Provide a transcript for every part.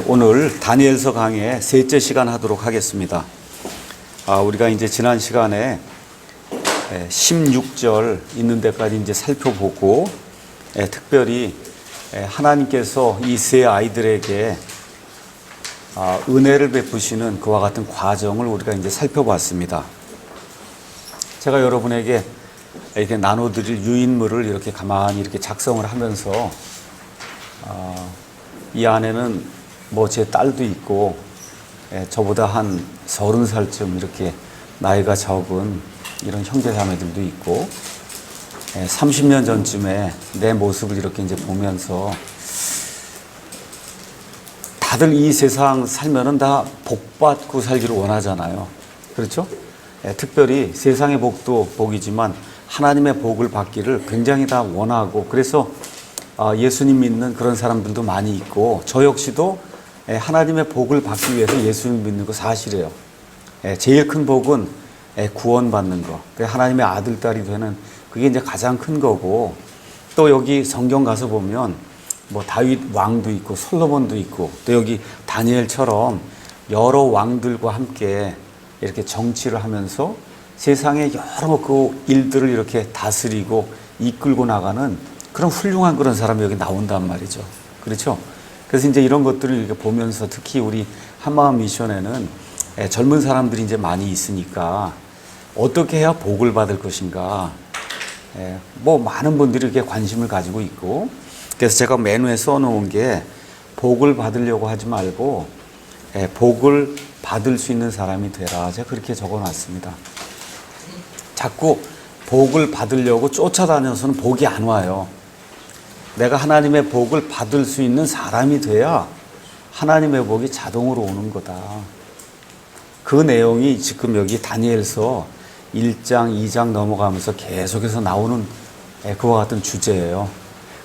오늘 다니엘서 강의 셋째 시간 하도록 하겠습니다. 우리가 이제 지난 시간에 16절 있는 데까지 이제 살펴보고, 특별히 하나님께서 이 세 아이들에게 은혜를 베푸시는 그와 같은 과정을 우리가 이제 살펴봤습니다. 제가 여러분에게 이렇게 나눠드릴 유인물을 이렇게 가만히 이렇게 작성을 하면서 이 안에는 뭐 제 딸도 있고, 저보다 한 30살쯤 이렇게 나이가 적은 이런 형제자매들도 있고, 30년 전쯤에 내 모습을 이렇게 이제 보면서 다들 이 세상 살면은 다 복받고 살기를 원하잖아요. 그렇죠? 특별히 세상의 복도 복이지만 하나님의 복을 받기를 굉장히 다 원하고, 그래서 예수님 믿는 그런 사람들도 많이 있고, 저 역시도 하나님의 복을 받기 위해서 예수님 믿는 거 사실이에요. 제일 큰 복은 구원받는 거, 하나님의 아들, 딸이 되는 그게 이제 가장 큰 거고, 또 여기 성경 가서 보면 뭐 다윗 왕도 있고 솔로몬도 있고, 또 여기 다니엘처럼 여러 왕들과 함께 이렇게 정치를 하면서 세상의 여러 그 일들을 이렇게 다스리고 이끌고 나가는 그런 훌륭한 그런 사람이 여기 나온단 말이죠. 그렇죠? 그래서 이제 이런 것들을 이렇게 보면서 특히 우리 한마음 미션에는 젊은 사람들이 이제 많이 있으니까 어떻게 해야 복을 받을 것인가, 뭐 많은 분들이 이렇게 관심을 가지고 있고, 그래서 제가 메뉴에 써놓은 게 복을 받으려고 하지 말고 복을 받을 수 있는 사람이 되라, 제가 그렇게 적어놨습니다. 자꾸 복을 받으려고 쫓아다녀서는 복이 안 와요. 내가 하나님의 복을 받을 수 있는 사람이 돼야 하나님의 복이 자동으로 오는 거다. 그 내용이 지금 여기 다니엘서 1장, 2장 넘어가면서 계속해서 나오는 그와 같은 주제예요.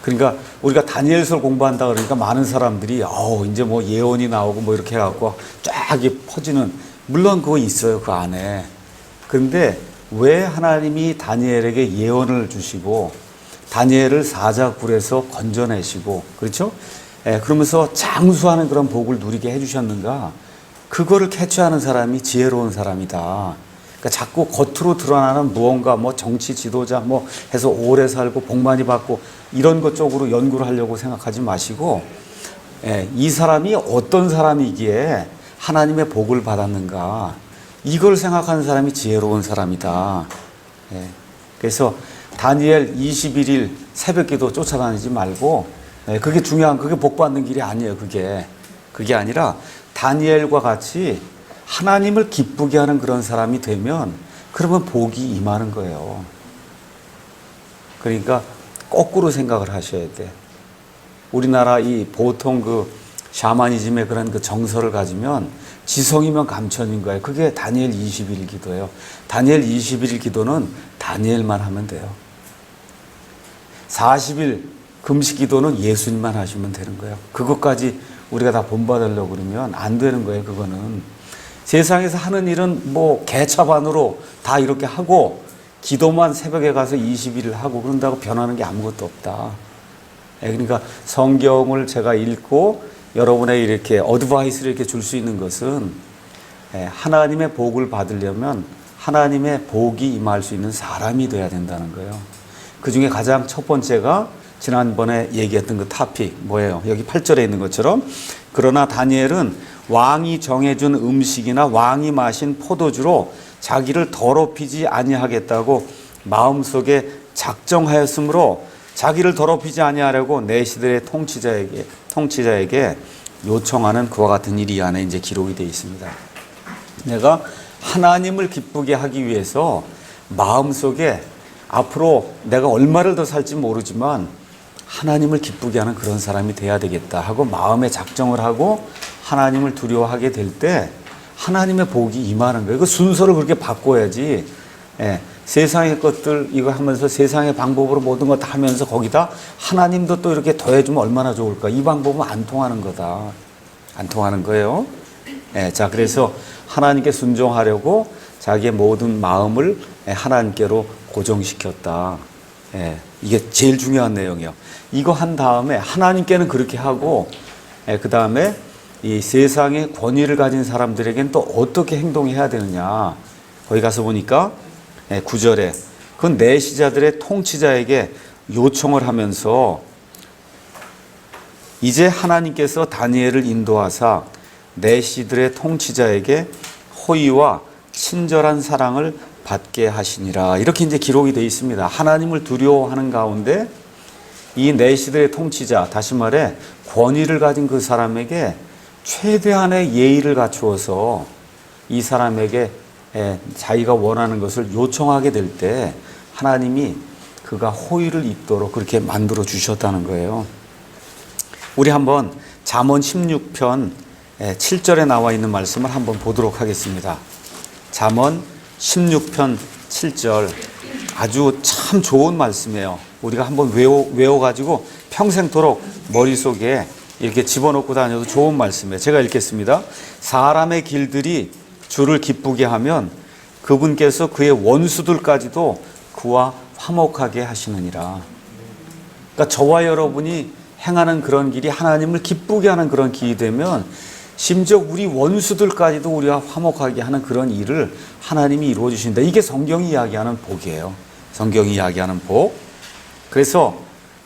그러니까 우리가 다니엘서를 공부한다 그러니까 많은 사람들이 이제 뭐 예언이 나오고 뭐 이렇게 해갖고 쫙 퍼지는, 물론 그거 있어요, 그 안에. 그런데 왜 하나님이 다니엘에게 예언을 주시고 다니엘을 사자굴에서 건져내시고, 그렇죠? 그러면서 장수하는 그런 복을 누리게 해주셨는가? 그거를 캐치하는 사람이 지혜로운 사람이다. 그러니까 자꾸 겉으로 드러나는 무언가, 뭐 정치 지도자 뭐 해서 오래 살고 복 많이 받고 이런 것 쪽으로 연구를 하려고 생각하지 마시고, 이 사람이 어떤 사람이기에 하나님의 복을 받았는가, 이걸 생각하는 사람이 지혜로운 사람이다. 그래서 다니엘 21일 새벽기도 쫓아다니지 말고, 그게 중요한, 그게 복 받는 길이 아니에요. 그게 아니라 다니엘과 같이 하나님을 기쁘게 하는 그런 사람이 되면 그러면 복이 임하는 거예요. 그러니까 거꾸로 생각을 하셔야 돼. 우리나라 이 보통 그 샤머니즘의 그런 그 정서를 가지면 지성이면 감천인 거예요. 그게 다니엘 21일 기도예요. 다니엘 21일 기도는 다니엘만 하면 돼요. 40일 금식 기도는 예수님만 하시면 되는 거예요. 그것까지 우리가 다 본받으려고 그러면 안 되는 거예요. 그거는 세상에서 하는 일은 뭐 개차반으로 다 이렇게 하고, 기도만 새벽에 가서 20일을 하고 그런다고 변하는 게 아무것도 없다. 그러니까 성경을 제가 읽고 여러분의 이렇게 어드바이스를 이렇게 줄 수 있는 것은, 하나님의 복을 받으려면 하나님의 복이 임할 수 있는 사람이 돼야 된다는 거예요. 그 중에 가장 첫 번째가 지난번에 얘기했던 그 토픽 뭐예요? 여기 8절에 있는 것처럼, 그러나 다니엘은 왕이 정해준 음식이나 왕이 마신 포도주로 자기를 더럽히지 아니하겠다고 마음속에 작정하였으므로 자기를 더럽히지 아니하려고 내 시대의 통치자에게 요청하는 그와 같은 일이 이 안에 이제 기록이 되어 있습니다. 내가 하나님을 기쁘게 하기 위해서 마음속에 앞으로 내가 얼마를 더 살지 모르지만 하나님을 기쁘게 하는 그런 사람이 돼야 되겠다 하고 마음에 작정을 하고 하나님을 두려워하게 될 때 하나님의 복이 임하는 거예요. 그 순서를 그렇게 바꿔야지, 세상의 것들 이거 하면서 세상의 방법으로 모든 것 다 하면서 거기다 하나님도 또 이렇게 더해주면 얼마나 좋을까. 이 방법은 안 통하는 거다. 안 통하는 거예요. 자, 그래서 하나님께 순종하려고 자기의 모든 마음을 하나님께로 고정시켰다. 이게 제일 중요한 내용이에요. 이거 한 다음에 하나님께는 그렇게 하고, 그 다음에 이 세상의 권위를 가진 사람들에겐 또 어떻게 행동해야 되느냐. 거기 가서 보니까 9절에 그 내시자들의 통치자에게 요청을 하면서 이제 하나님께서 다니엘을 인도하사 내시들의 통치자에게 호의와 친절한 사랑을 받게 하시니라. 이렇게 이제 기록이 되어 있습니다. 하나님을 두려워하는 가운데 이 내시들의 통치자, 다시 말해 권위를 가진 그 사람에게 최대한의 예의를 갖추어서 이 사람에게 자기가 원하는 것을 요청하게 될 때 하나님이 그가 호의를 입도록 그렇게 만들어 주셨다는 거예요. 우리 한번 잠언 16편 7절에 나와 있는 말씀을 한번 보도록 하겠습니다. 잠언 16편 7절 아주 참 좋은 말씀이에요. 우리가 한번 외워가지고 평생토록 머릿속에 이렇게 집어넣고 다녀도 좋은 말씀이에요. 제가 읽겠습니다. 사람의 길들이 주를 기쁘게 하면 그분께서 그의 원수들까지도 그와 화목하게 하시느니라. 그러니까 저와 여러분이 행하는 그런 길이 하나님을 기쁘게 하는 그런 길이 되면 심지어 우리 원수들까지도 우리가 화목하게 하는 그런 일을 하나님이 이루어 주신다. 이게 성경이 이야기하는 복이에요. 성경이 이야기하는 복. 그래서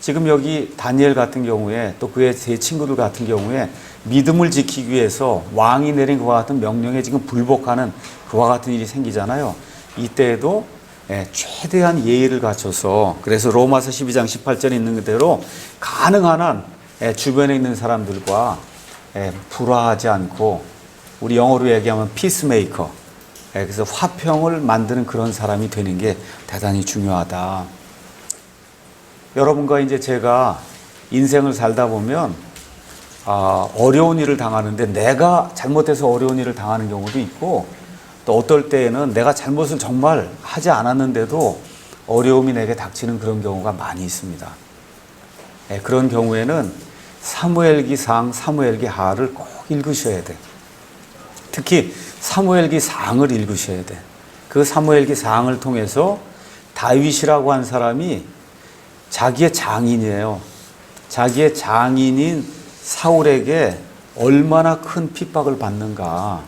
지금 여기 다니엘 같은 경우에 또 그의 세 친구들 같은 경우에 믿음을 지키기 위해서 왕이 내린 그와 같은 명령에 지금 불복하는 그와 같은 일이 생기잖아요. 이때에도 최대한 예의를 갖춰서, 그래서 로마서 12장 18절에 있는 그대로 가능한 한 주변에 있는 사람들과 불화하지 않고, 우리 영어로 얘기하면 피스메이커, 그래서 화평을 만드는 그런 사람이 되는 게 대단히 중요하다. 여러분과 이제 제가 인생을 살다 보면 어려운 일을 당하는데 내가 잘못해서 어려운 일을 당하는 경우도 있고, 또 어떨 때에는 내가 잘못을 정말 하지 않았는데도 어려움이 내게 닥치는 그런 경우가 많이 있습니다. 그런 경우에는 사무엘기상, 사무엘기하를 꼭 읽으셔야 돼. 특히 사무엘기상을 읽으셔야 돼. 그 사무엘기상을 통해서 다윗이라고 한 사람이 자기의 장인이에요. 자기의 장인인 사울에게 얼마나 큰 핍박을 받는가.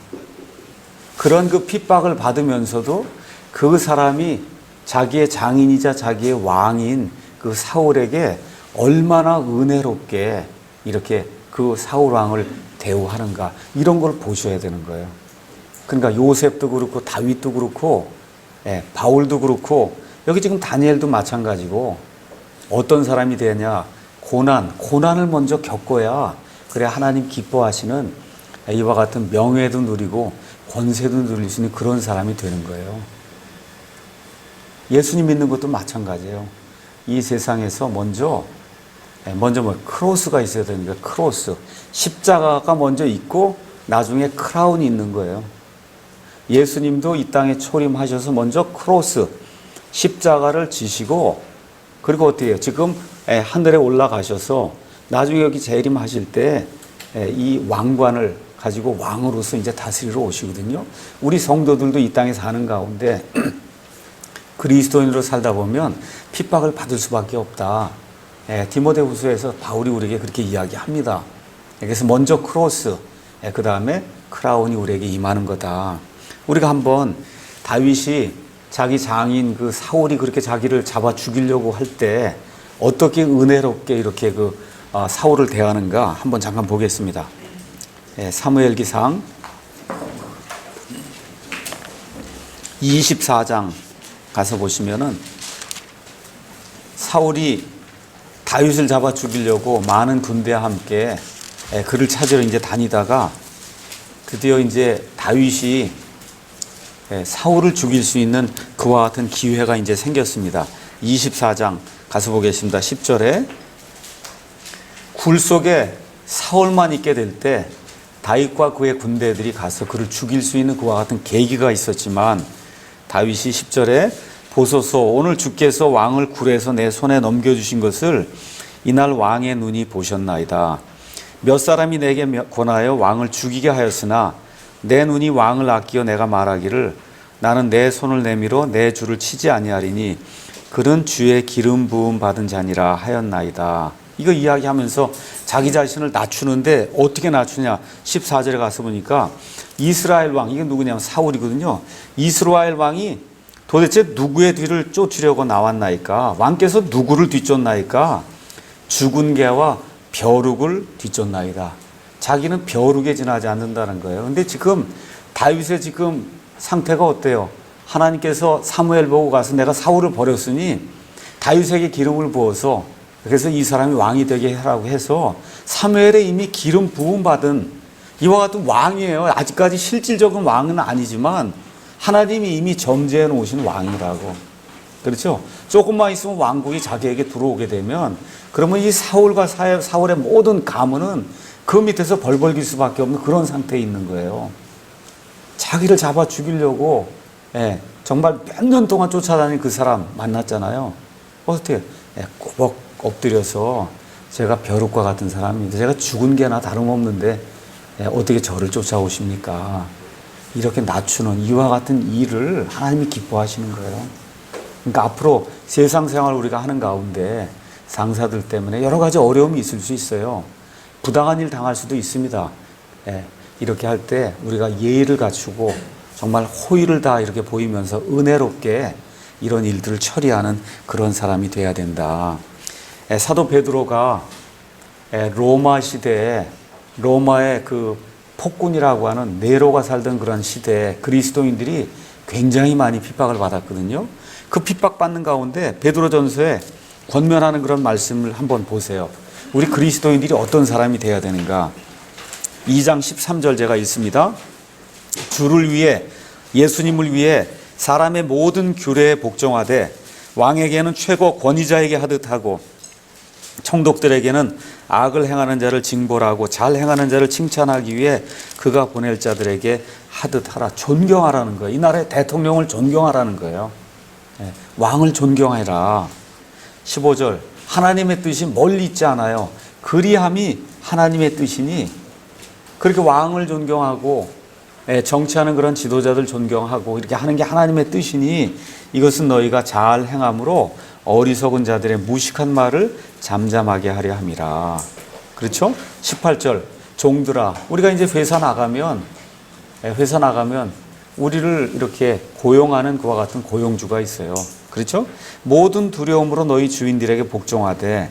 그런 그 핍박을 받으면서도 그 사람이 자기의 장인이자 자기의 왕인 그 사울에게 얼마나 은혜롭게 이렇게 그 사울 왕을 대우하는가. 이런 걸 보셔야 되는 거예요. 그러니까 요셉도 그렇고 다윗도 그렇고 바울도 그렇고 여기 지금 다니엘도 마찬가지고, 어떤 사람이 되냐, 고난을 먼저 겪어야 그래 하나님 기뻐하시는 이와 같은 명예도 누리고 권세도 누릴 수 있는 그런 사람이 되는 거예요. 예수님 믿는 것도 마찬가지예요. 이 세상에서 먼저 크로스가 있어야 됩니다. 크로스, 십자가가 먼저 있고 나중에 크라운이 있는 거예요. 예수님도 이 땅에 초림하셔서 먼저 크로스, 십자가를 지시고, 그리고 어떻게 해요? 지금 하늘에 올라가셔서 나중에 여기 재림하실 때 이 왕관을 가지고 왕으로서 이제 다스리러 오시거든요. 우리 성도들도 이 땅에 사는 가운데 그리스도인으로 살다 보면 핍박을 받을 수밖에 없다. 디모데후서에서 바울이 우리에게 그렇게 이야기합니다. 그래서 먼저 크로스, 그 다음에 크라운이 우리에게 임하는 거다. 우리가 한번 다윗이 자기 장인 그 사울이 그렇게 자기를 잡아 죽이려고 할 때 어떻게 은혜롭게 이렇게 사울을 대하는가 한번 잠깐 보겠습니다. 사무엘기상 24장 가서 보시면은 사울이 다윗을 잡아 죽이려고 많은 군대와 함께 그를 찾으러 이제 다니다가 드디어 이제 다윗이 사울을 죽일 수 있는 그와 같은 기회가 이제 생겼습니다. 24장 가서 보겠습니다. 10절에 굴 속에 사울만 있게 될 때 다윗과 그의 군대들이 가서 그를 죽일 수 있는 그와 같은 계기가 있었지만, 다윗이 10절에 보소서 오늘 주께서 왕을 굴에서 내 손에 넘겨주신 것을 이날 왕의 눈이 보셨나이다. 몇 사람이 내게 권하여 왕을 죽이게 하였으나 내 눈이 왕을 아끼어 내가 말하기를 나는 내 손을 내밀어 내 주를 치지 아니하리니 그는 주의 기름 부음 받은 자니라 하였나이다. 이거 이야기하면서 자기 자신을 낮추는데 어떻게 낮추냐. 14절에 가서 보니까 이스라엘 왕, 이게 누구냐면 사울이거든요. 이스라엘 왕이 도대체 누구의 뒤를 쫓으려고 나왔나이까? 왕께서 누구를 뒤쫓나이까? 죽은 개와 벼룩을 뒤쫓나이다. 자기는 벼룩에 지나지 않는다는 거예요. 근데 지금 다윗의 지금 상태가 어때요? 하나님께서 사무엘 보고 가서 내가 사울을 버렸으니 다윗에게 기름을 부어서 그래서 이 사람이 왕이 되게 하라고 해서 사무엘에 이미 기름 부음 받은 이와 같은 왕이에요. 아직까지 실질적인 왕은 아니지만 하나님이 이미 점지해 놓으신 왕이라고. 그렇죠? 조금만 있으면 왕국이 자기에게 들어오게 되면 그러면 이 사울과 사울의 모든 가문은 그 밑에서 벌벌 길 수밖에 없는 그런 상태에 있는 거예요. 자기를 잡아 죽이려고 정말 몇 년 동안 쫓아다닌 그 사람 만났잖아요. 어떻게 꼬박 엎드려서 제가 벼룩과 같은 사람입니다. 제가 죽은 개나 다름없는데 어떻게 저를 쫓아오십니까? 이렇게 낮추는 이와 같은 일을 하나님이 기뻐하시는 거예요. 그러니까 앞으로 세상 생활 우리가 하는 가운데 상사들 때문에 여러 가지 어려움이 있을 수 있어요. 부당한 일 당할 수도 있습니다. 이렇게 할 때 우리가 예의를 갖추고 정말 호의를 다 이렇게 보이면서 은혜롭게 이런 일들을 처리하는 그런 사람이 돼야 된다. 사도 베드로가 로마 시대에 로마의 그 폭군이라고 하는 네로가 살던 그런 시대에 그리스도인들이 굉장히 많이 핍박을 받았거든요. 그 핍박받는 가운데 베드로전서에 권면하는 그런 말씀을 한번 보세요. 우리 그리스도인들이 어떤 사람이 되어야 되는가. 2장 13절 제가 읽습니다. 주를 위해 예수님을 위해 사람의 모든 규례에 복종하되 왕에게는 최고 권위자에게 하듯 하고 총독들에게는 악을 행하는 자를 징벌하고 잘 행하는 자를 칭찬하기 위해 그가 보낼 자들에게 하듯 하라. 존경하라는 거예요. 이 나라의 대통령을 존경하라는 거예요. 왕을 존경해라. 15절 하나님의 뜻이 멀리 있지 않아요. 그리함이 하나님의 뜻이니 그렇게 왕을 존경하고 정치하는 그런 지도자들 존경하고 이렇게 하는 게 하나님의 뜻이니 이것은 너희가 잘 행함으로 어리석은 자들의 무식한 말을 잠잠하게 하려 함이라. 그렇죠? 18절 종들아, 우리가 이제 회사 나가면 우리를 이렇게 고용하는 그와 같은 고용주가 있어요. 그렇죠? 모든 두려움으로 너희 주인들에게 복종하되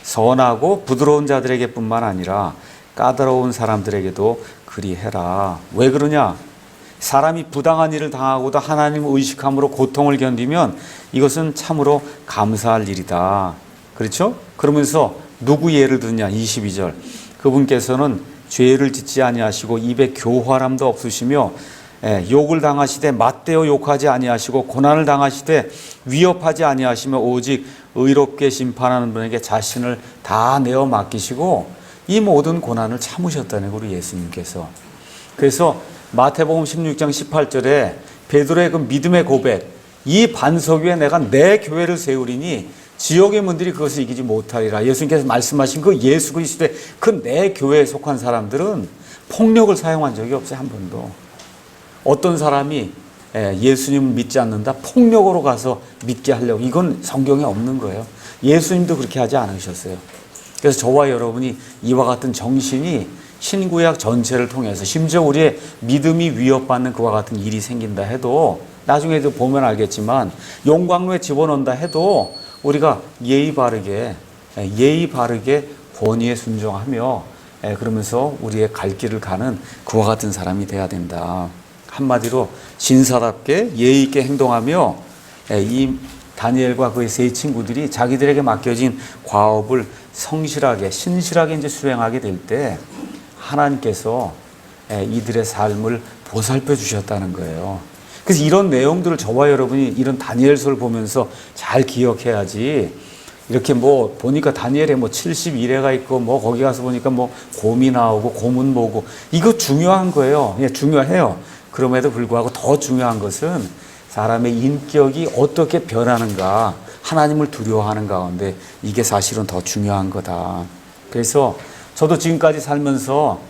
선하고 부드러운 자들에게 뿐만 아니라 까다로운 사람들에게도 그리해라. 왜 그러냐? 사람이 부당한 일을 당하고도 하나님을 의식함으로 고통을 견디면 이것은 참으로 감사할 일이다. 그렇죠? 그러면서 누구 예를 드냐? 22절 그분께서는 죄를 짓지 아니하시고 입에 교활함도 없으시며 욕을 당하시되 맞대어 욕하지 아니하시고 고난을 당하시되 위협하지 아니하시며 오직 의롭게 심판하는 분에게 자신을 다 내어 맡기시고 이 모든 고난을 참으셨다는 우리 예수님께서. 그래서 마태복음 16장 18절에 베드로의 그 믿음의 고백, 이 반석 위에 내가 내 교회를 세우리니 지옥의 문들이 그것을 이기지 못하리라. 예수님께서 말씀하신 그 예수 그리스도의 그 내 교회에 속한 사람들은 폭력을 사용한 적이 없어요. 한 번도. 어떤 사람이 예수님을 믿지 않는다 폭력으로 가서 믿게 하려고, 이건 성경에 없는 거예요. 예수님도 그렇게 하지 않으셨어요. 그래서 저와 여러분이 이와 같은 정신이 신구약 전체를 통해서 심지어 우리의 믿음이 위협받는 그와 같은 일이 생긴다 해도 나중에도 보면 알겠지만 용광로에 집어넣는다 해도 우리가 예의 바르게 권위에 순종하며 그러면서 우리의 갈 길을 가는 그와 같은 사람이 돼야 된다. 한마디로 신사답게 예의 있게 행동하며 이 다니엘과 그의 세 친구들이 자기들에게 맡겨진 과업을 성실하게 신실하게 이제 수행하게 될 때 하나님께서 이들의 삶을 보살펴 주셨다는 거예요. 그래서 이런 내용들을 저와 여러분이 이런 다니엘서를 보면서 잘 기억해야지. 이렇게 뭐 보니까 다니엘에 뭐 71회가 있고 뭐 거기 가서 보니까 뭐 곰이 나오고 고문 보고 이거 중요한 거예요. 예, 중요해요. 그럼에도 불구하고 더 중요한 것은 사람의 인격이 어떻게 변하는가, 하나님을 두려워하는 가운데 이게 사실은 더 중요한 거다. 그래서 저도 지금까지 살면서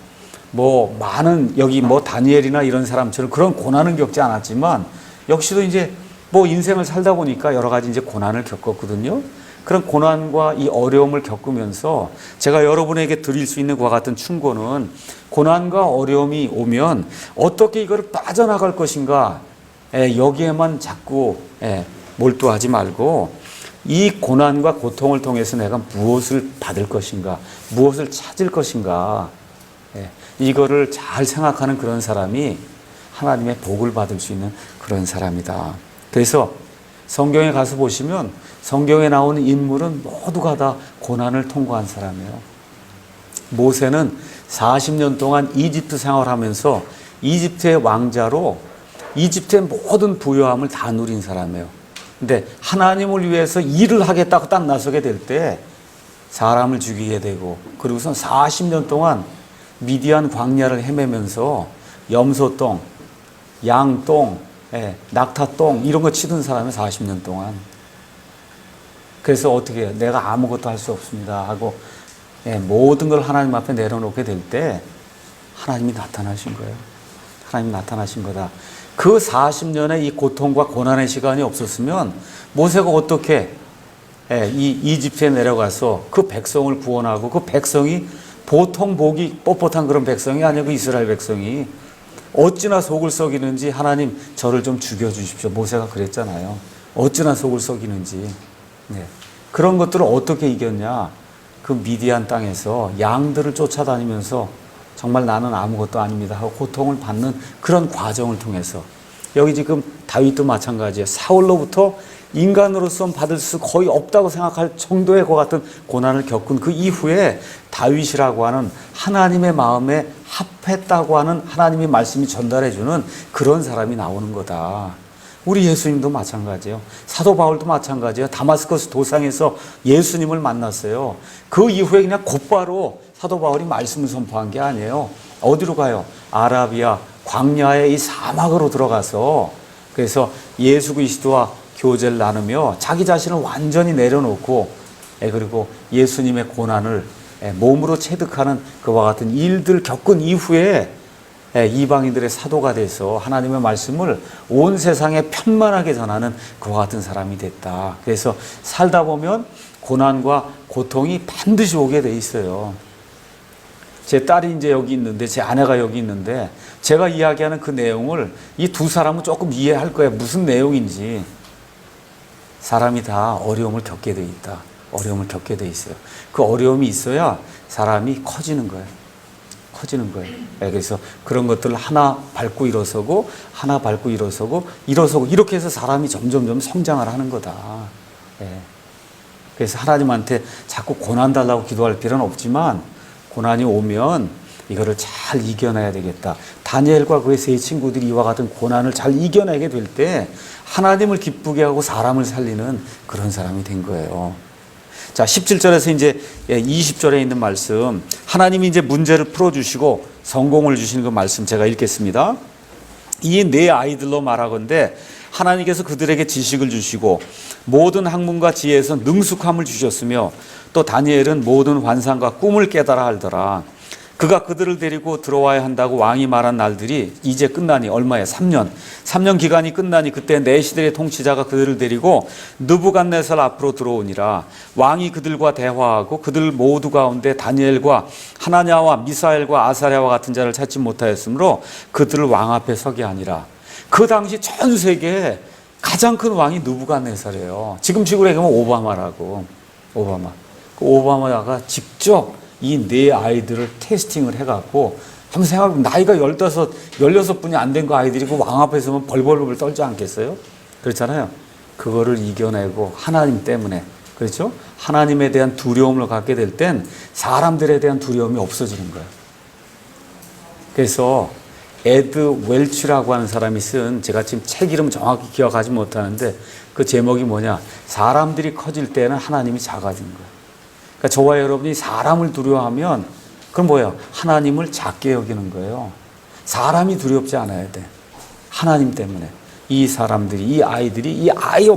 뭐 많은 여기 뭐 다니엘이나 이런 사람처럼 그런 고난은 겪지 않았지만 역시도 이제 뭐 인생을 살다 보니까 여러 가지 이제 고난을 겪었거든요. 그런 고난과 이 어려움을 겪으면서 제가 여러분에게 드릴 수 있는 그와 같은 충고는, 고난과 어려움이 오면 어떻게 이걸 빠져나갈 것인가, 여기에만 자꾸 몰두하지 말고 이 고난과 고통을 통해서 내가 무엇을 받을 것인가, 무엇을 찾을 것인가, 이거를 잘 생각하는 그런 사람이 하나님의 복을 받을 수 있는 그런 사람이다. 그래서 성경에 가서 보시면 성경에 나오는 인물은 모두가 다 고난을 통과한 사람이에요. 모세는 40년 동안 이집트 생활하면서 이집트의 왕자로 이집트의 모든 부요함을 다 누린 사람이에요. 근데 하나님을 위해서 일을 하겠다고 딱 나서게 될 때 사람을 죽이게 되고, 그리고선 40년 동안 미디안 광야를 헤매면서 염소똥, 양똥, 낙타똥 이런 거 치던 사람이 40년 동안. 그래서 어떻게 해요? 내가 아무것도 할 수 없습니다 하고 모든 걸 하나님 앞에 내려놓게 될 때 하나님이 나타나신 거예요. 하나님이 나타나신 거다. 그 40년의 이 고통과 고난의 시간이 없었으면 모세가 어떻게 이 이집트에 내려가서 그 백성을 구원하고, 그 백성이 보통 복이 뻣뻣한 그런 백성이 아니고 이스라엘 백성이 어찌나 속을 썩이는지, 하나님 저를 좀 죽여주십시오. 모세가 그랬잖아요. 어찌나 속을 썩이는지. 그런 것들을 어떻게 이겼냐. 그 미디안 땅에서 양들을 쫓아다니면서 정말 나는 아무것도 아닙니다 하고 고통을 받는 그런 과정을 통해서. 여기 지금 다윗도 마찬가지예요. 사울로부터 인간으로서 받을 수 거의 없다고 생각할 정도의 그 같은 고난을 겪은 그 이후에 다윗이라고 하는 하나님의 마음에 합했다고 하는 하나님의 말씀이 전달해주는 그런 사람이 나오는 거다. 우리 예수님도 마찬가지예요. 사도 바울도 마찬가지예요. 다마스커스 도상에서 예수님을 만났어요. 그 이후에 그냥 곧바로 사도 바울이 말씀을 선포한 게 아니에요. 어디로 가요? 아라비아 광야의 이 사막으로 들어가서, 그래서 예수 그리스도와 교제를 나누며 자기 자신을 완전히 내려놓고, 그리고 예수님의 고난을 몸으로 체득하는 그와 같은 일들 겪은 이후에 이방인들의 사도가 돼서 하나님의 말씀을 온 세상에 편만하게 전하는 그와 같은 사람이 됐다. 그래서 살다 보면 고난과 고통이 반드시 오게 돼 있어요. 제 딸이 이제 여기 있는데, 제 아내가 여기 있는데, 제가 이야기하는 그 내용을 이 두 사람은 조금 이해할 거예요. 무슨 내용인지. 사람이 다 어려움을 겪게 돼 있다. 어려움을 겪게 돼 있어요. 그 어려움이 있어야 사람이 커지는 거예요. 커지는 거예요. 그래서 그런 것들을 하나 밟고 일어서고, 하나 밟고 일어서고, 이렇게 해서 사람이 점점점 성장을 하는 거다. 그래서 하나님한테 자꾸 고난 달라고 기도할 필요는 없지만, 고난이 오면 이거를 잘 이겨내야 되겠다. 다니엘과 그의 세 친구들이 이와 같은 고난을 잘 이겨내게 될 때 하나님을 기쁘게 하고 사람을 살리는 그런 사람이 된 거예요. 자, 17절에서 이제 20절에 있는 말씀, 하나님이 이제 문제를 풀어주시고 성공을 주시는 그 말씀 제가 읽겠습니다. 이 네 아이들로 말하건대 하나님께서 그들에게 지식을 주시고 모든 학문과 지혜에서 능숙함을 주셨으며, 또 다니엘은 모든 환상과 꿈을 깨달아 알더라. 그가 그들을 데리고 들어와야 한다고 왕이 말한 날들이 이제 끝나니, 얼마에? 3년 기간이 끝나니 그때 내 시대의 통치자가 그들을 데리고 느부갓네살 앞으로 들어오니라. 왕이 그들과 대화하고 그들 모두 가운데 다니엘과 하나냐와 미사엘과 아사랴와 같은 자를 찾지 못하였으므로 그들을 왕 앞에 서게 하니라. 그 당시 전 세계에 가장 큰 왕이 느부갓네살이에요. 지금 식으로 얘기하면 오바마라고. 오바마. 그 오바마가 직접 이 네 아이들을 테스팅을 해갖고, 한번 생각해보면 나이가 15, 16분이 안 된 그 아이들이 그 왕 앞에 서면 벌벌벌 떨지 않겠어요? 그렇잖아요. 그거를 이겨내고 하나님 때문에, 그렇죠? 하나님에 대한 두려움을 갖게 될 땐 사람들에 대한 두려움이 없어지는 거예요. 그래서 에드 웰치라고 하는 사람이 쓴, 제가 지금 책 이름 정확히 기억하지 못하는데 그 제목이 뭐냐, 사람들이 커질 때는 하나님이 작아진 거예요. 그러니까 저와 여러분이 사람을 두려워하면 그건 뭐예요? 하나님을 작게 여기는 거예요. 사람이 두렵지 않아야 돼. 하나님 때문에. 이 사람들이, 이 아이들이, 이 아이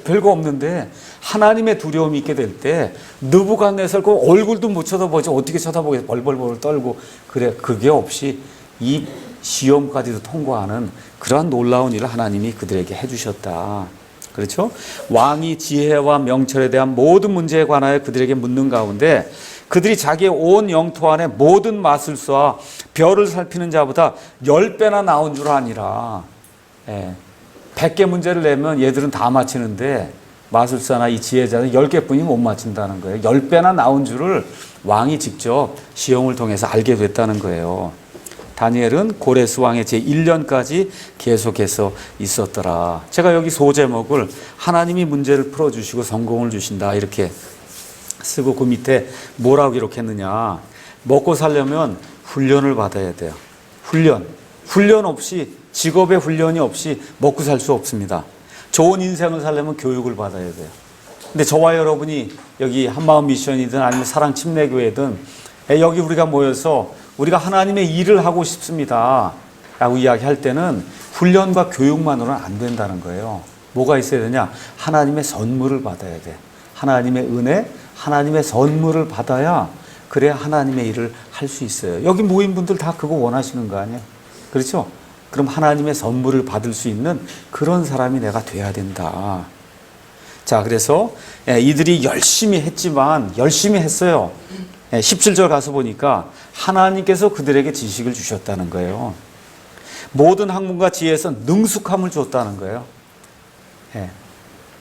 별거 없는데 하나님의 두려움이 있게 될 때 느부갓네살 그 얼굴도 못 쳐다보지 어떻게 쳐다보겠어? 벌벌벌 떨고. 그래, 그게 없이 이 시험까지도 통과하는 그러한 놀라운 일을 하나님이 그들에게 해주셨다. 그렇죠? 왕이 지혜와 명철에 대한 모든 문제에 관하여 그들에게 묻는 가운데 그들이 자기의 온 영토 안에 모든 마술사와 별을 살피는 자보다 10배나 나온 줄 아니라 100개 문제를 내면 얘들은 다 맞히는데 마술사나 이 지혜자는 10개뿐이 못 맞춘다는 거예요. 10배나 나온 줄을 왕이 직접 시험을 통해서 알게 됐다는 거예요. 다니엘은 고레스 왕의 제1년까지 계속해서 있었더라. 제가 여기 소제목을 하나님이 문제를 풀어주시고 성공을 주신다 이렇게 쓰고 그 밑에 뭐라고 기록했느냐. 먹고 살려면 훈련을 받아야 돼요. 훈련 없이, 직업의 훈련이 없이 먹고 살 수 없습니다. 좋은 인생을 살려면 교육을 받아야 돼요. 근데 저와 여러분이 여기 한마음 미션이든 아니면 사랑 침례교회든 여기 우리가 모여서 우리가 하나님의 일을 하고 싶습니다 라고 이야기할 때는 훈련과 교육만으로는 안 된다는 거예요. 뭐가 있어야 되냐? 하나님의 선물을 받아야 돼. 하나님의 은혜, 하나님의 선물을 받아야 그래야 하나님의 일을 할 수 있어요. 여기 모인 분들 다 그거 원하시는 거 아니에요? 그렇죠? 그럼 하나님의 선물을 받을 수 있는 그런 사람이 내가 돼야 된다. 자, 그래서 이들이 열심히 했지만 열심히 했어요. 17절 가서 보니까 하나님께서 그들에게 지식을 주셨다는 거예요. 모든 학문과 지혜에서 능숙함을 줬다는 거예요.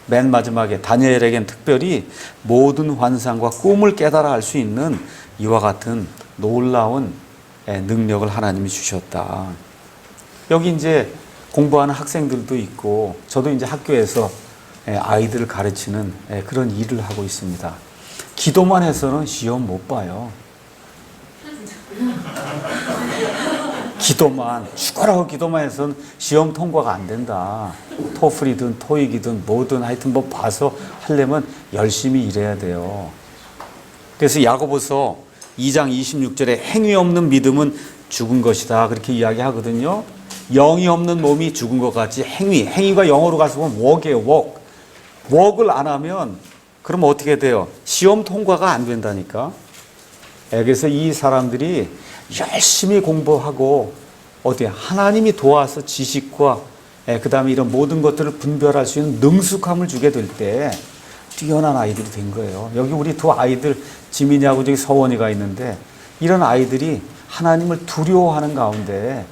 맨 마지막에 다니엘에겐 특별히 모든 환상과 꿈을 깨달아 알 수 있는 이와 같은 놀라운 능력을 하나님이 주셨다. 여기 이제 공부하는 학생들도 있고 저도 이제 학교에서 아이들을 가르치는 그런 일을 하고 있습니다. 기도만 해서는 시험 못 봐요. 기도만, 죽어라고 기도만 해서는 시험 통과가 안 된다. 토플이든 토익이든 뭐든 하여튼 뭐 봐서 하려면 열심히 일해야 돼요. 그래서 야고보서 2장 26절에 행위 없는 믿음은 죽은 것이다 그렇게 이야기하거든요. 영이 없는 몸이 죽은 것 같이 행위가 영어로 가서 보면 work이에요. work을 안 하면 그럼 어떻게 돼요? 시험 통과가 안 된다니까. 그래서 이 사람들이 열심히 공부하고 어디 하나님이 도와서 지식과 그 다음에 이런 모든 것들을 분별할 수 있는 능숙함을 주게 될 때 뛰어난 아이들이 된 거예요. 여기 우리 두 아이들 지민이하고 저기 서원이가 있는데 이런 아이들이 하나님을 두려워하는 가운데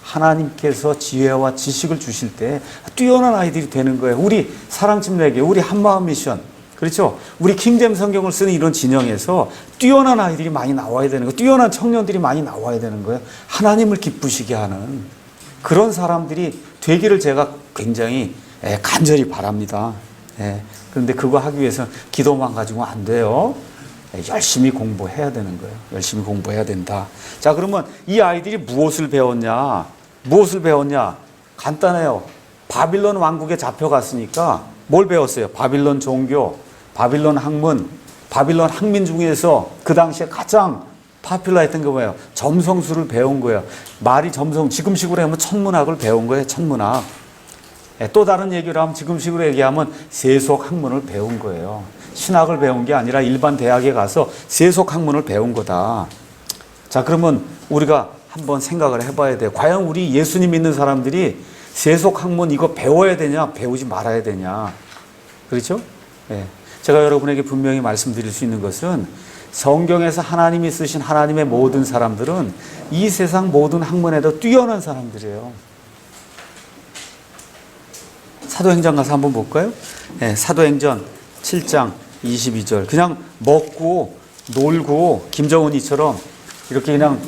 하나님께서 지혜와 지식을 주실 때 뛰어난 아이들이 되는 거예요. 우리 사랑침례교, 우리 한마음 미션, 그렇죠? 우리 킹잼 성경을 쓰는 이런 진영에서 뛰어난 아이들이 많이 나와야 되는 거예요. 뛰어난 청년들이 많이 나와야 되는 거예요. 하나님을 기쁘시게 하는 그런 사람들이 되기를 제가 굉장히 간절히 바랍니다. 그런데 그거 하기 위해서는 기도만 가지고 안 돼요. 열심히 공부해야 되는 거예요. 열심히 공부해야 된다. 자, 그러면 이 아이들이 무엇을 배웠냐? 간단해요. 바빌론 왕국에 잡혀갔으니까 뭘 배웠어요? 바빌론 종교, 바빌론 학문, 바빌론 학민 중에서 그 당시에 가장 파퓰러했던 게 뭐예요? 점성술을 배운 거예요. 말이 지금식으로 하면 천문학을 배운 거예요. 천문학. 또 다른 얘기를 하면 지금식으로 얘기하면 세속 학문을 배운 거예요. 신학을 배운 게 아니라 일반 대학에 가서 세속 학문을 배운 거다. 자, 그러면 우리가 한번 생각을 해봐야 돼요. 과연 우리 예수님 믿는 사람들이 세속 학문 이거 배워야 되냐, 배우지 말아야 되냐. 그렇죠? 제가 여러분에게 분명히 말씀드릴 수 있는 것은 성경에서 하나님이 쓰신 하나님의 모든 사람들은 이 세상 모든 학문에도 뛰어난 사람들이에요. 사도행전 가서 한번 볼까요? 사도행전 7장 22절. 그냥 먹고 놀고 김정은이처럼 이렇게 그냥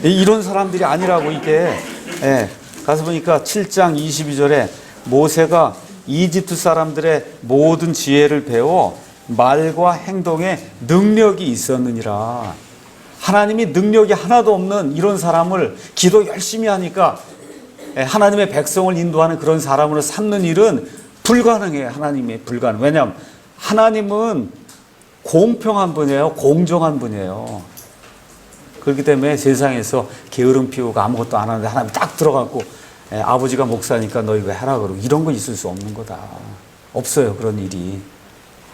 이런 사람들이 아니라고 이게. 가서 보니까 7장 22절에 모세가 이집트 사람들의 모든 지혜를 배워 말과 행동에 능력이 있었느니라. 하나님이 능력이 하나도 없는 이런 사람을 기도 열심히 하니까 하나님의 백성을 인도하는 그런 사람으로 삼는 일은 불가능해요. 하나님이 불가능. 왜냐하면 하나님은 공평한 분이에요. 공정한 분이에요. 그렇기 때문에 세상에서 게으름 피우고 아무것도 안 하는데 하나님 딱 들어가고 아버지가 목사니까 너 이거 해라 그러고 이런 거 있을 수 없는 거다. 없어요. 그런 일이.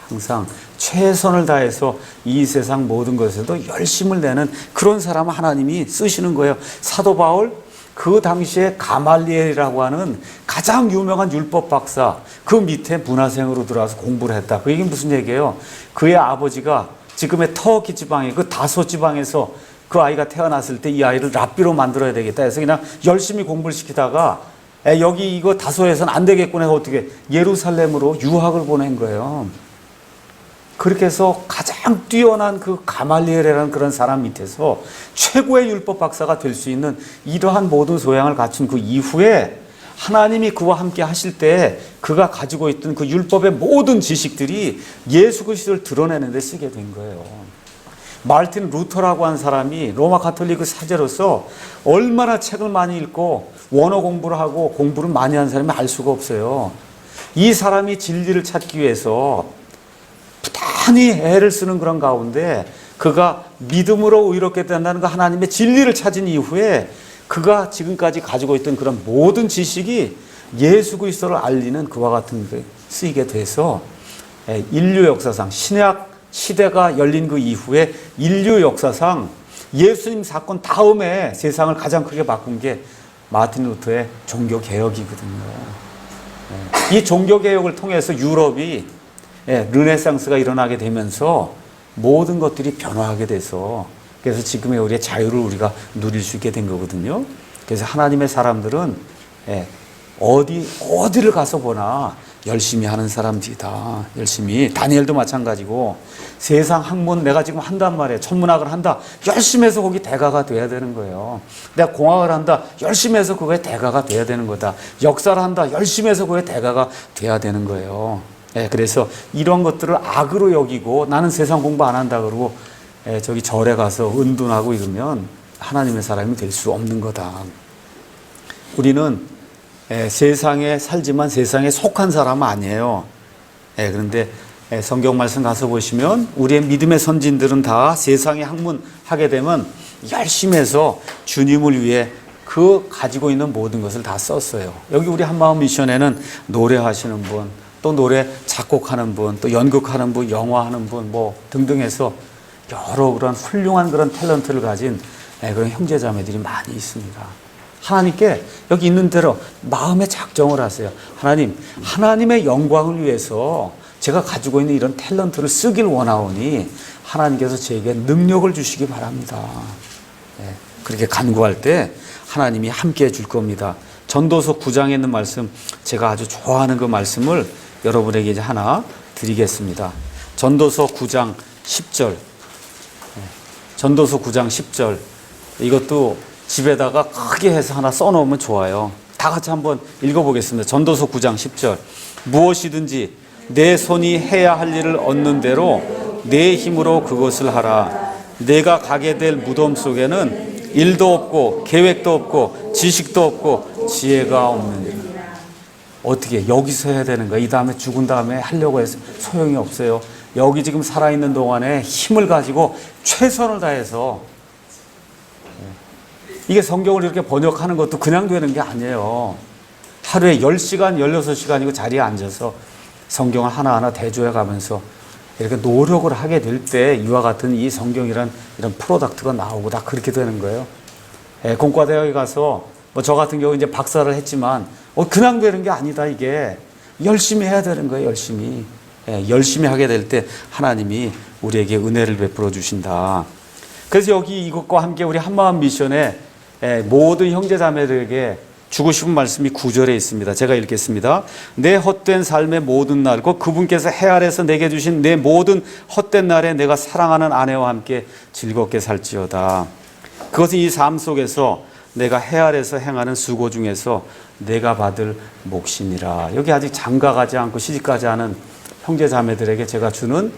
항상 최선을 다해서 이 세상 모든 것에도 열심을 내는 그런 사람을 하나님이 쓰시는 거예요. 사도 바울 그 당시에 가말리엘이라고 하는 가장 유명한 율법 박사, 그 밑에 문화생으로 들어와서 공부를 했다. 그 얘기는 무슨 얘기예요? 그의 아버지가 지금의 터키 지방의 그 다소 지방에서 그 아이가 태어났을 때 이 아이를 랍비로 만들어야 되겠다 해서 그냥 열심히 공부를 시키다가 여기 이거 다소에서는 안 되겠구나 해서 어떻게 예루살렘으로 유학을 보낸 거예요. 그렇게 해서 가장 뛰어난 그 가말리엘이라는 그런 사람 밑에서 최고의 율법 박사가 될 수 있는 이러한 모든 소양을 갖춘 그 이후에 하나님이 그와 함께 하실 때 그가 가지고 있던 그 율법의 모든 지식들이 예수 그리스도를 드러내는 데 쓰게 된 거예요. 마르틴 루터라고 한 사람이 로마 가톨릭 사제로서 얼마나 책을 많이 읽고 원어 공부를 하고 공부를 많이 한 사람이 알 수가 없어요. 이 사람이 진리를 찾기 위해서 부단히 애를 쓰는 그런 가운데 그가 믿음으로 의롭게 된다는 그 하나님의 진리를 찾은 이후에 그가 지금까지 가지고 있던 그런 모든 지식이 예수 그리스도를 알리는 그와 같은 게 쓰이게 돼서 인류 역사상 신약 시대가 열린 그 이후에 인류 역사상 예수님 사건 다음에 세상을 가장 크게 바꾼 게 마틴 루터의 종교개혁이거든요. 이 종교개혁을 통해서 유럽이 르네상스가 일어나게 되면서 모든 것들이 변화하게 돼서 그래서 지금의 우리의 자유를 우리가 누릴 수 있게 된 거거든요. 그래서 하나님의 사람들은 어디를 가서 보나 열심히 하는 사람들이다. 열심히. 다니엘도 마찬가지고 세상 학문 내가 지금 한단 말이에요. 천문학을 한다. 열심히 해서 거기 대가가 돼야 되는 거예요. 내가 공학을 한다. 열심히 해서 그거에 대가가 돼야 되는 거다. 역사를 한다. 열심히 해서 그거에 대가가 돼야 되는 거예요. 그래서 이런 것들을 악으로 여기고 나는 세상 공부 안 한다 그러고 저기 절에 가서 은둔하고 이러면 하나님의 사람이 될 수 없는 거다. 우리는 세상에 살지만 세상에 속한 사람은 아니에요. 그런데 성경 말씀 가서 보시면 우리의 믿음의 선진들은 다 세상에 학문하게 되면 열심히 해서 주님을 위해 그 가지고 있는 모든 것을 다 썼어요. 여기 우리 한마음 미션에는 노래하시는 분, 또 노래 작곡하는 분, 또 연극하는 분, 영화하는 분, 뭐 등등 해서 여러 그런 훌륭한 그런 탤런트를 가진 그런 형제자매들이 많이 있습니다. 하나님께 여기 있는 대로 마음의 작정을 하세요. 하나님, 하나님의 영광을 위해서 제가 가지고 있는 이런 탤런트를 쓰길 원하오니 하나님께서 제게 능력을 주시기 바랍니다. 그렇게 간구할 때 하나님이 함께 해줄 겁니다. 전도서 9장에 있는 말씀, 제가 아주 좋아하는 그 말씀을 여러분에게 이제 하나 드리겠습니다. 전도서 9장 10절. 전도서 9장 10절. 이것도 집에다가 크게 해서 하나 써놓으면 좋아요. 다 같이 한번 읽어보겠습니다. 전도서 9장 10절. 무엇이든지 내 손이 해야 할 일을 얻는 대로 내 힘으로 그것을 하라. 내가 가게 될 무덤 속에는 일도 없고 계획도 없고 지식도 없고 지혜가 없느니라. 어떻게 여기서 해야 되는 거야? 이 다음에 죽은 다음에 하려고 해서 소용이 없어요. 여기 지금 살아있는 동안에 힘을 가지고 최선을 다해서 이게 성경을 이렇게 번역하는 것도 그냥 되는 게 아니에요. 하루에 10시간, 16시간이고 자리에 앉아서 성경을 하나하나 대조해 가면서 이렇게 노력을 하게 될 때 이와 같은 이 성경이란 이런 프로덕트가 나오고 다 그렇게 되는 거예요. 공과대학에 가서 뭐 저 같은 경우 이제 박사를 했지만 그냥 되는 게 아니다. 이게 열심히 해야 되는 거예요. 열심히. 열심히 하게 될 때 하나님이 우리에게 은혜를 베풀어 주신다. 그래서 여기 이것과 함께 우리 한마음 미션에 모든 형제자매들에게 주고 싶은 말씀이 9절에 있습니다. 제가 읽겠습니다. 내 헛된 삶의 모든 날, 곧 그분께서 해 아래서 내게 주신 내 모든 헛된 날에 내가 사랑하는 아내와 함께 즐겁게 살지어다. 그것은 이 삶 속에서 내가 해 아래서 행하는 수고 중에서 내가 받을 몫이니라. 여기 아직 장가가지 않고 시집가지 않은 형제자매들에게 제가 주는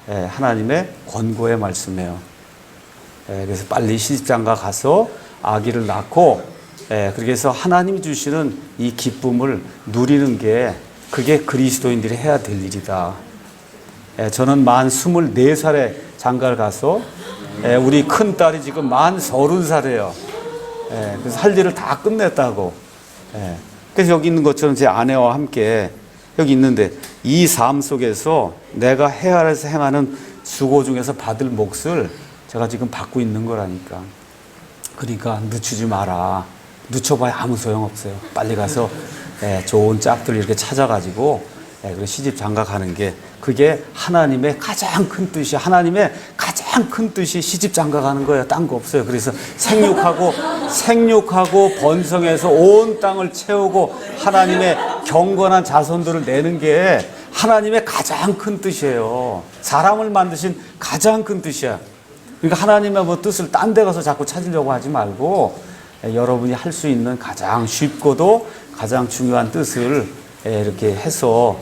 하나님의 권고의 말씀이에요. 그래서 빨리 시집장가 가서 아기를 낳고 그렇게 해서 하나님이 주시는 이 기쁨을 누리는 게 그게 그리스도인들이 해야 될 일이다. 저는 만 24살에 장가를 가서 우리 큰딸이 지금 만 30살이에요. 그래서 할 일을 다 끝냈다고. 그래서 여기 있는 것처럼 제 아내와 함께 여기 있는데 이 삶 속에서 내가 해 아래서 행하는 수고 중에서 받을 몫을 제가 지금 받고 있는 거라니까. 그러니까 늦추지 마라. 늦춰봐야 아무 소용없어요. 빨리 가서 좋은 짝들 이렇게 찾아가지고 그리고 시집 장가가는 게 그게 하나님의 가장 큰 뜻이 하나님의 가장 큰 뜻이 시집 장가가는 거예요. 딴 거 없어요. 그래서 생육하고 번성해서 온 땅을 채우고 하나님의 경건한 자손들을 내는 게 하나님의 가장 큰 뜻이에요. 사람을 만드신 가장 큰 뜻이야. 그러니까 하나님의 뭐 뜻을 딴 데 가서 자꾸 찾으려고 하지 말고 여러분이 할 수 있는 가장 쉽고도 가장 중요한 뜻을 이렇게 해서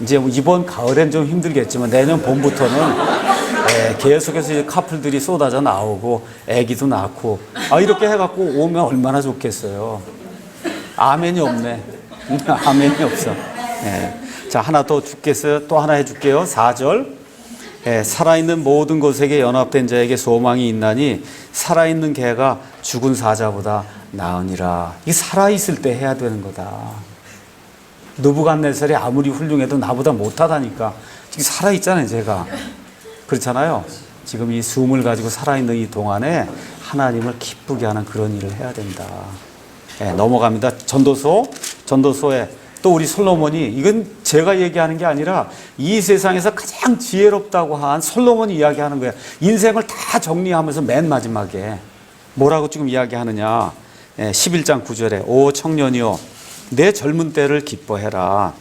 이제 이번 가을엔 좀 힘들겠지만 내년 봄부터는 계속해서 커플들이 쏟아져 나오고 아기도 낳고 이렇게 해갖고 오면 얼마나 좋겠어요. 아멘이 없네. 아멘이 없어. 자, 하나 더 주겠어요. 또 하나 해줄게요. 4절. 살아있는 모든 것에게 연합된 자에게 소망이 있나니 살아있는 개가 죽은 사자보다 나으니라. 이게 살아있을 때 해야 되는 거다. 느부갓네살이 아무리 훌륭해도 나보다 못하다니까. 지금 살아있잖아요, 제가. 그렇잖아요. 지금 이 숨을 가지고 살아있는 이 동안에 하나님을 기쁘게 하는 그런 일을 해야 된다. 넘어갑니다. 전도서에 또 우리 솔로몬이, 이건 제가 얘기하는 게 아니라 이 세상에서 가장 지혜롭다고 한 솔로몬이 이야기하는 거예요. 인생을 다 정리하면서 맨 마지막에 뭐라고 지금 이야기하느냐. 11장 9절에 오 청년이여 내 젊은 때를 기뻐해라.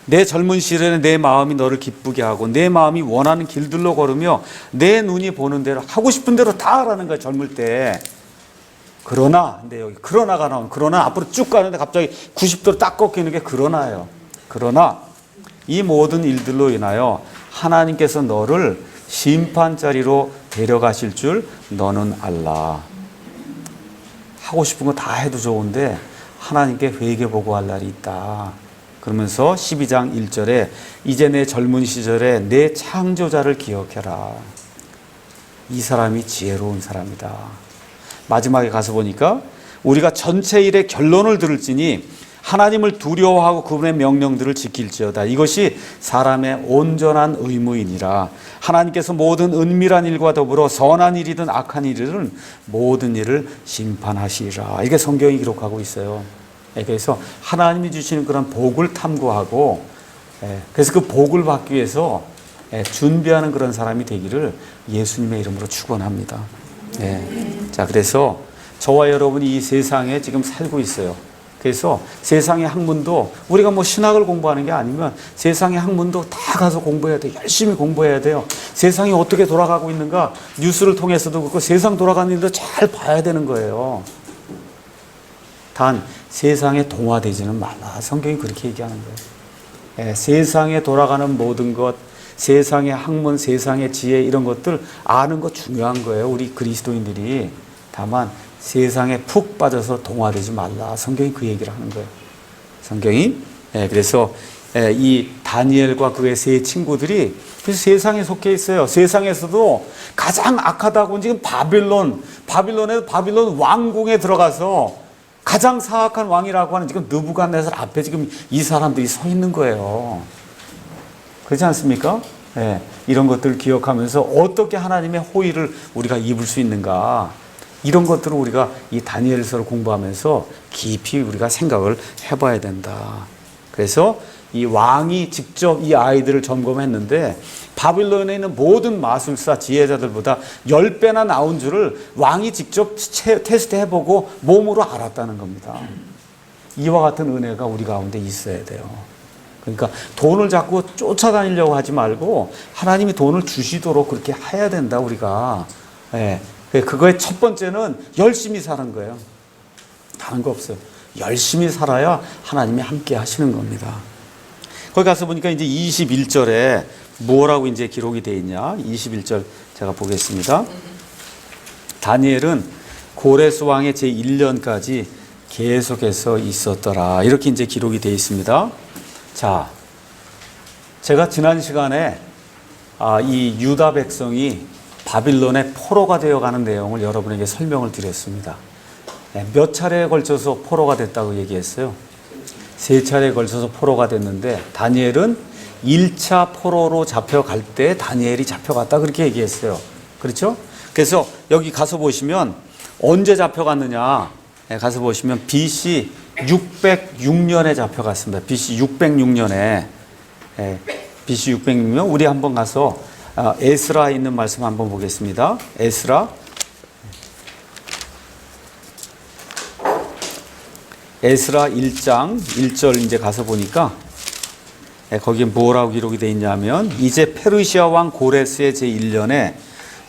내 젊은 시절에 내 마음이 너를 기쁘게 하고 내 마음이 원하는 길들로 걸으며 내 눈이 보는 대로 하고 싶은 대로 다 하라는 거야. 젊을 때. 그러나, 근데 여기 그러나가 나오는, 그러나 앞으로 쭉 가는데 갑자기 90도로 딱 꺾이는 게 그러나예요. 그러나 이 모든 일들로 인하여 하나님께서 너를 심판자리로 데려가실 줄 너는 알라. 하고 싶은 거 다 해도 좋은데 하나님께 회개보고할 날이 있다. 그러면서 12장 1절에 이제 내 젊은 시절에 내 창조자를 기억해라. 이 사람이 지혜로운 사람이다. 마지막에 가서 보니까 우리가 전체 일의 결론을 들을지니 하나님을 두려워하고 그분의 명령들을 지킬지어다. 이것이 사람의 온전한 의무이니라. 하나님께서 모든 은밀한 일과 더불어 선한 일이든 악한 일이든 모든 일을 심판하시리라. 이게 성경이 기록하고 있어요. 그래서 하나님이 주시는 그런 복을 탐구하고 그래서 그 복을 받기 위해서 준비하는 그런 사람이 되기를 예수님의 이름으로 축원합니다. 자, 그래서 저와 여러분이 이 세상에 지금 살고 있어요. 그래서 세상의 학문도 우리가 뭐 신학을 공부하는 게 아니면 세상의 학문도 다 가서 공부해야 돼요. 열심히 공부해야 돼요. 세상이 어떻게 돌아가고 있는가 뉴스를 통해서도 그렇고 세상 돌아가는 일도 잘 봐야 되는 거예요. 단 세상에 동화되지는 말라. 성경이 그렇게 얘기하는 거예요. 세상에 돌아가는 모든 것, 세상의 학문, 세상의 지혜 이런 것들 아는 거 중요한 거예요. 우리 그리스도인들이. 다만 세상에 푹 빠져서 동화되지 말라. 성경이 그 얘기를 하는 거예요. 성경이. 그래서 이 다니엘과 그의 세 친구들이 그래서 세상에 속해 있어요. 세상에서도 가장 악하다고 지금 바빌론 왕궁에 들어가서 가장 사악한 왕이라고 하는 지금 느부갓네살 앞에 지금 이 사람들이 서 있는 거예요. 그렇지 않습니까? 이런 것들을 기억하면서 어떻게 하나님의 호의를 우리가 입을 수 있는가, 이런 것들을 우리가 이 다니엘서를 공부하면서 깊이 우리가 생각을 해봐야 된다. 그래서 이 왕이 직접 이 아이들을 점검했는데 바빌론에 있는 모든 마술사 지혜자들보다 10배나 나온 줄을 왕이 직접 테스트해보고 몸으로 알았다는 겁니다. 이와 같은 은혜가 우리 가운데 있어야 돼요. 그러니까 돈을 자꾸 쫓아다니려고 하지 말고 하나님이 돈을 주시도록 그렇게 해야 된다, 우리가. 그거의 첫 번째는 열심히 사는 거예요. 다른 거 없어요. 열심히 살아야 하나님이 함께 하시는 겁니다. 거기 가서 보니까 이제 21절에 뭐라고 이제 기록이 되어 있냐. 21절 제가 보겠습니다. 다니엘은 고레스 왕의 제1년까지 계속해서 있었더라. 이렇게 이제 기록이 되어 있습니다. 자, 제가 지난 시간에 이 유다 백성이 바빌론의 포로가 되어가는 내용을 여러분에게 설명을 드렸습니다. 몇 차례에 걸쳐서 포로가 됐다고 얘기했어요. 3차례에 걸쳐서 포로가 됐는데 다니엘은 1차 포로로 잡혀갈 때 다니엘이 잡혀갔다 그렇게 얘기했어요. 그렇죠? 그래서 여기 가서 보시면 언제 잡혀갔느냐. 가서 보시면 BC 606년에 잡혀갔습니다. BC 606년에 BC 606년 우리 한번 가서 에스라에 있는 말씀 한번 보겠습니다. 에스라 1장 1절 이제 가서 보니까 거기에 뭐라고 기록이 되어 있냐면 이제 페르시아 왕 고레스의 제1년에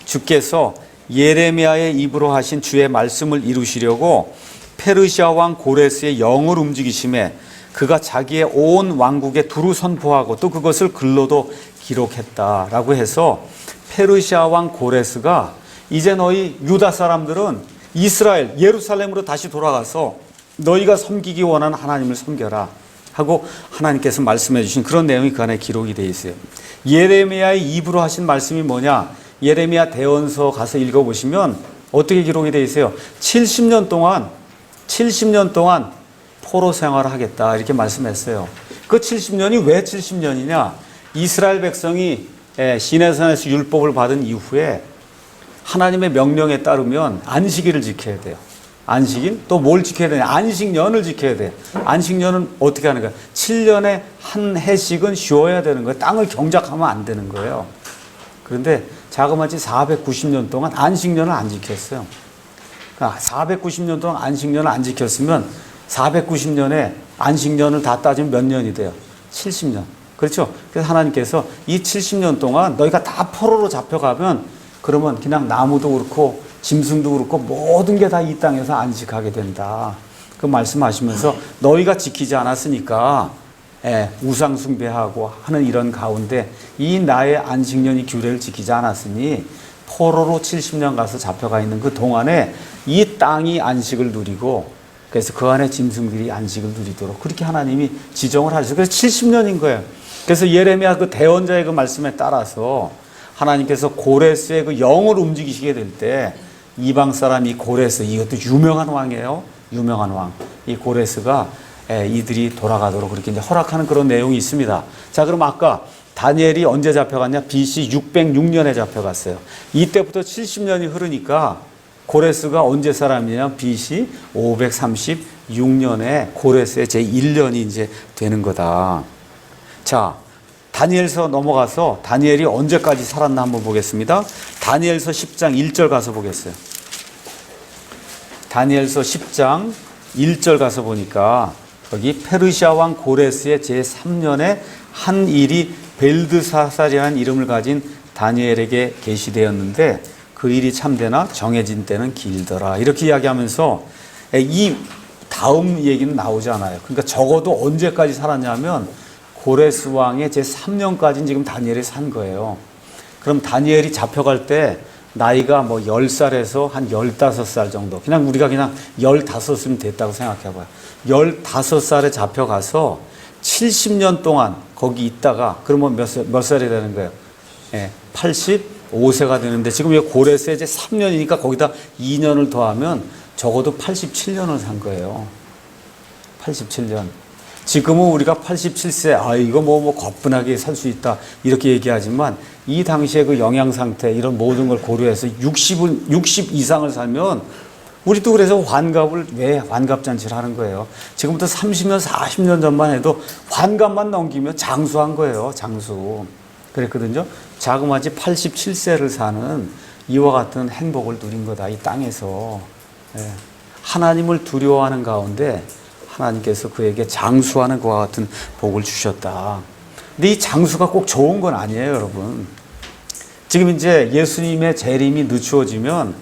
주께서 예레미야의 입으로 하신 주의 말씀을 이루시려고 페르시아 왕 고레스의 영을 움직이심에 그가 자기의 온 왕국에 두루 선포하고 또 그것을 글로도 기록했다라고 해서 페르시아 왕 고레스가 이제 너희 유다 사람들은 이스라엘 예루살렘으로 다시 돌아가서 너희가 섬기기 원하는 하나님을 섬겨라 하고 하나님께서 말씀해 주신 그런 내용이 그 안에 기록이 되어 있어요. 예레미야의 입으로 하신 말씀이 뭐냐? 예레미야 대언서 가서 읽어보시면 어떻게 기록이 되어 있어요? 70년 동안 포로 생활을 하겠다 이렇게 말씀했어요. 그 70년이 왜 70년이냐? 이스라엘 백성이 시내산에서 율법을 받은 이후에 하나님의 명령에 따르면 안식일을 지켜야 돼요. 안식일? 또 뭘 지켜야 되냐? 안식년을 지켜야 돼요. 안식년은 어떻게 하는 거예요? 7년에 한 해씩은 쉬어야 되는 거예요. 땅을 경작하면 안 되는 거예요. 그런데 자그마치 490년 동안 안식년을 안 지켰어요. 그러니까 490년 동안 안식년을 안 지켰으면 490년에 안식년을 다 따지면 몇 년이 돼요? 70년. 그렇죠? 그래서 하나님께서 이 70년 동안 너희가 다 포로로 잡혀가면 그러면 그냥 나무도 그렇고 짐승도 그렇고 모든 게 다 이 땅에서 안식하게 된다. 그 말씀하시면서 너희가 지키지 않았으니까 우상 숭배하고 하는 이런 가운데 이 나의 안식년이 규례를 지키지 않았으니 포로로 70년 가서 잡혀가 있는 그 동안에 이 땅이 안식을 누리고 그래서 그 안에 짐승들이 안식을 누리도록 그렇게 하나님이 지정을 하셔서 그래서 70년인 거예요. 그래서 예레미야 그 대언자의 그 말씀에 따라서 하나님께서 고레스의 그 영을 움직이시게 될 때 이방 사람 이 고레스 이것도 유명한 왕이에요. 유명한 왕. 이 고레스가 이들이 돌아가도록 그렇게 이제 허락하는 그런 내용이 있습니다. 자, 그럼 아까 다니엘이 언제 잡혀갔냐? BC 606년에 잡혀갔어요. 이때부터 70년이 흐르니까 고레스가 언제 사람이냐? BC 536년에 고레스의 제1년이 이제 되는 거다. 자, 다니엘서 넘어가서 다니엘이 언제까지 살았나 한번 보겠습니다. 다니엘서 10장 1절 가서 보겠어요. 다니엘서 10장 1절 가서 보니까 여기 페르시아 왕 고레스의 제3년에 한 일이 벨드사살이라는 이름을 가진 다니엘에게 계시되었는데 그 일이 참되나 정해진 때는 길더라. 이렇게 이야기하면서 이 다음 얘기는 나오지 않아요. 그러니까 적어도 언제까지 살았냐면 고레스 왕의 제3년까지는 지금 다니엘이 산 거예요. 그럼 다니엘이 잡혀갈 때 나이가 뭐 10살에서 한 15살 정도. 그냥 우리가 그냥 15이면 됐다고 생각해봐요. 15살에 잡혀가서 70년 동안 거기 있다가 그러면 몇 살이 되는 거예요? 85세가 되는데 지금 이 고레스의 이제 3년이니까 거기다 2년을 더하면 적어도 87년을 산 거예요. 87년. 지금은 우리가 87세, 이거 뭐 거뿐하게 살 수 있다. 이렇게 얘기하지만 이 당시에 그 영양 상태, 이런 모든 걸 고려해서 60 이상을 살면 우리도 그래서 왜 환갑잔치를 하는 거예요. 지금부터 30년, 40년 전만 해도 환갑만 넘기면 장수한 거예요. 장수. 그랬거든요. 자그마치 87세를 사는 이와 같은 행복을 누린 거다. 이 땅에서. 하나님을 두려워하는 가운데 하나님께서 그에게 장수하는 것과 같은 복을 주셨다. 근데 이 장수가 꼭 좋은 건 아니에요, 여러분. 지금 이제 예수님의 재림이 늦추어지면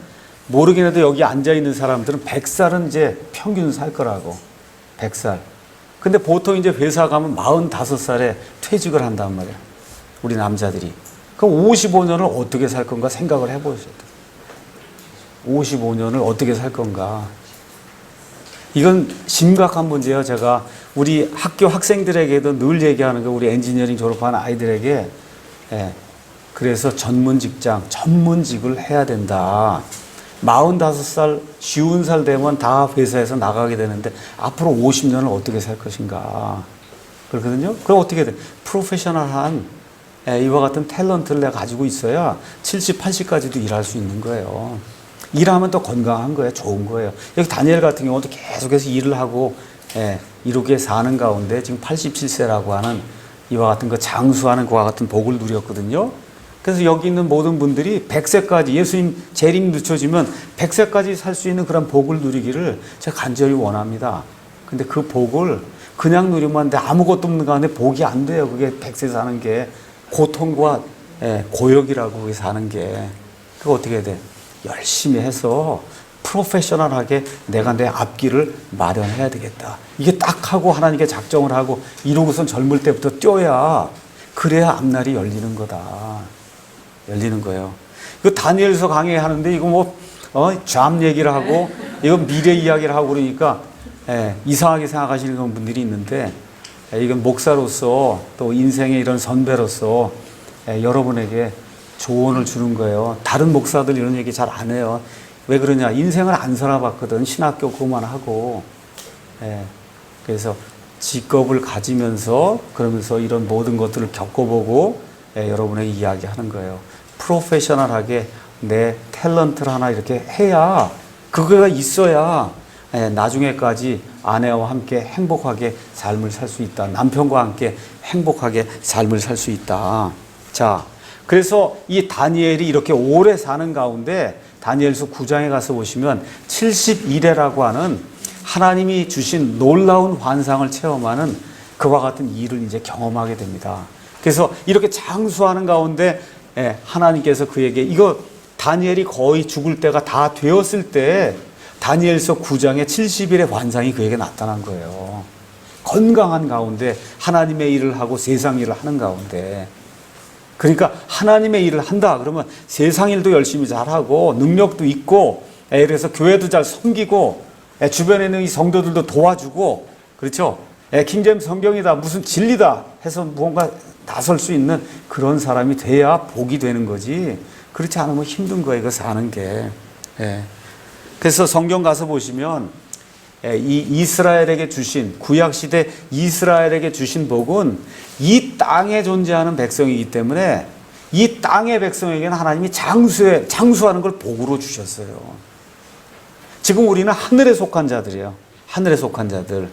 모르긴 해도 여기 앉아있는 사람들은 100살은 이제 평균 살 거라고. 100살. 근데 보통 이제 회사 가면 45살에 퇴직을 한단 말이야. 우리 남자들이. 그럼 55년을 어떻게 살 건가 생각을 해보셔야 돼. 55년을 어떻게 살 건가. 이건 심각한 문제예요. 제가 우리 학교 학생들에게도 늘 얘기하는 거, 우리 엔지니어링 졸업한 아이들에게. 그래서 전문 직장, 전문직을 해야 된다. 45살, 50살 되면 다 회사에서 나가게 되는데 앞으로 50년을 어떻게 살 것인가. 그렇거든요. 그럼 어떻게 돼? 프로페셔널한 이와 같은 탤런트를 내가 가지고 있어야 70, 80까지도 일할 수 있는 거예요. 일하면 또 건강한 거예요. 좋은 거예요. 여기 다니엘 같은 경우도 계속해서 일을 하고 이렇게 사는 가운데 지금 87세라고 하는 이와 같은 그 장수하는 그와 같은 복을 누렸거든요. 그래서 여기 있는 모든 분들이 100세까지 예수님 재림 늦춰지면 100세까지 살 수 있는 그런 복을 누리기를 제가 간절히 원합니다. 근데 그 복을 그냥 누리면 안 돼. 아무것도 없는 가운데 복이 안 돼요. 그게 100세 사는 게 고통과 고역이라고 그게 사는 게. 그거 어떻게 해야 돼? 열심히 해서 프로페셔널하게 내가 내 앞길을 마련해야 되겠다. 이게 딱 하고 하나님께 작정을 하고 이러고선 젊을 때부터 뛰어야 그래야 앞날이 열리는 거다. 열리는 거예요. 그 다니엘서 강의하는데 이거 잠 얘기를 하고 이거 미래 이야기를 하고 그러니까 이상하게 생각하시는 분들이 있는데 이건 목사로서 또 인생의 이런 선배로서 여러분에게 조언을 주는 거예요. 다른 목사들 이런 얘기 잘 안 해요. 왜 그러냐? 인생을 안 살아봤거든. 신학교 그만 하고. 그래서 직업을 가지면서 그러면서 이런 모든 것들을 겪어보고 여러분에게 이야기하는 거예요. 프로페셔널하게 내 탤런트를 하나 이렇게 해야 그거가 있어야 나중에까지 아내와 함께 행복하게 삶을 살 수 있다. 남편과 함께 행복하게 삶을 살 수 있다. 자, 그래서 이 다니엘이 이렇게 오래 사는 가운데 다니엘서 9장에 가서 보시면 71회라고 하는 하나님이 주신 놀라운 환상을 체험하는 그와 같은 일을 이제 경험하게 됩니다. 그래서 이렇게 장수하는 가운데 하나님께서 그에게 이거 다니엘이 거의 죽을 때가 다 되었을 때 다니엘서 9장에 70일의 환상이 그에게 나타난 거예요. 건강한 가운데 하나님의 일을 하고 세상 일을 하는 가운데. 그러니까 하나님의 일을 한다 그러면 세상 일도 열심히 잘하고 능력도 있고 그래서 교회도 잘 섬기고 주변에 있는 이 성도들도 도와주고 그렇죠. 킹제임스 성경이다 무슨 진리다 해서 무언가 나설 수 있는 그런 사람이 돼야 복이 되는 거지. 그렇지 않으면 힘든 거예요. 이거 사는 게. 그래서 성경 가서 보시면 이 이스라엘에게 주신 구약시대 이스라엘에게 주신 복은 이 땅에 존재하는 백성이기 때문에 이 땅의 백성에게는 하나님이 장수하는 걸 복으로 주셨어요. 지금 우리는 하늘에 속한 자들이에요. 하늘에 속한 자들.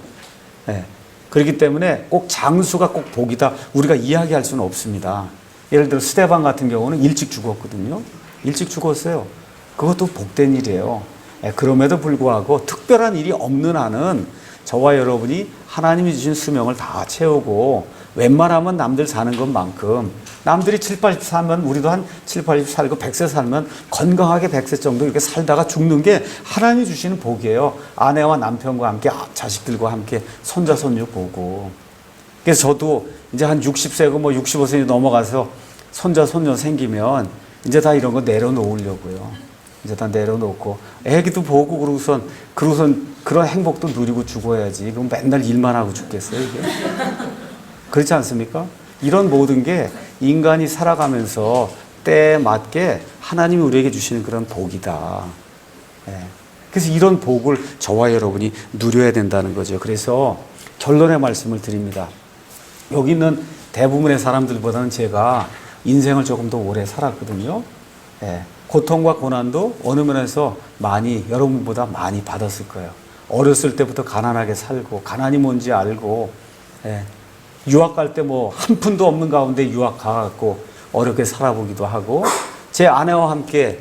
그렇기 때문에 꼭 장수가 꼭 복이다 우리가 이야기할 수는 없습니다. 예를 들어 스데반 같은 경우는 일찍 죽었거든요. 일찍 죽었어요. 그것도 복된 일이에요. 그럼에도 불구하고 특별한 일이 없는 한은 저와 여러분이 하나님이 주신 수명을 다 채우고 웬만하면 남들 사는 것만큼 남들이 7, 80 살면 우리도 한 7, 80 살고 100세 살면 건강하게 100세 정도 이렇게 살다가 죽는 게 하나님이 주시는 복이에요. 아내와 남편과 함께 자식들과 함께 손자 손녀 보고. 그래서 저도 이제 한 60세고 뭐 65세 넘어가서 손자 손녀 생기면 이제 다 이런 거 내려놓으려고요. 이제 다 내려놓고 애기도 보고 그러고선 그런 행복도 누리고 죽어야지. 그럼 맨날 일만 하고 죽겠어요 이게? 그렇지 않습니까? 이런 모든 게 인간이 살아가면서 때에 맞게 하나님이 우리에게 주시는 그런 복이다. 그래서 이런 복을 저와 여러분이 누려야 된다는 거죠. 그래서 결론의 말씀을 드립니다. 여기 있는 대부분의 사람들보다는 제가 인생을 조금 더 오래 살았거든요. 고통과 고난도 어느 면에서 여러분보다 많이 받았을 거예요. 어렸을 때부터 가난하게 살고, 가난이 뭔지 알고, 유학 갈 때 뭐 한 푼도 없는 가운데 유학 가갖고 어렵게 살아보기도 하고, 제 아내와 함께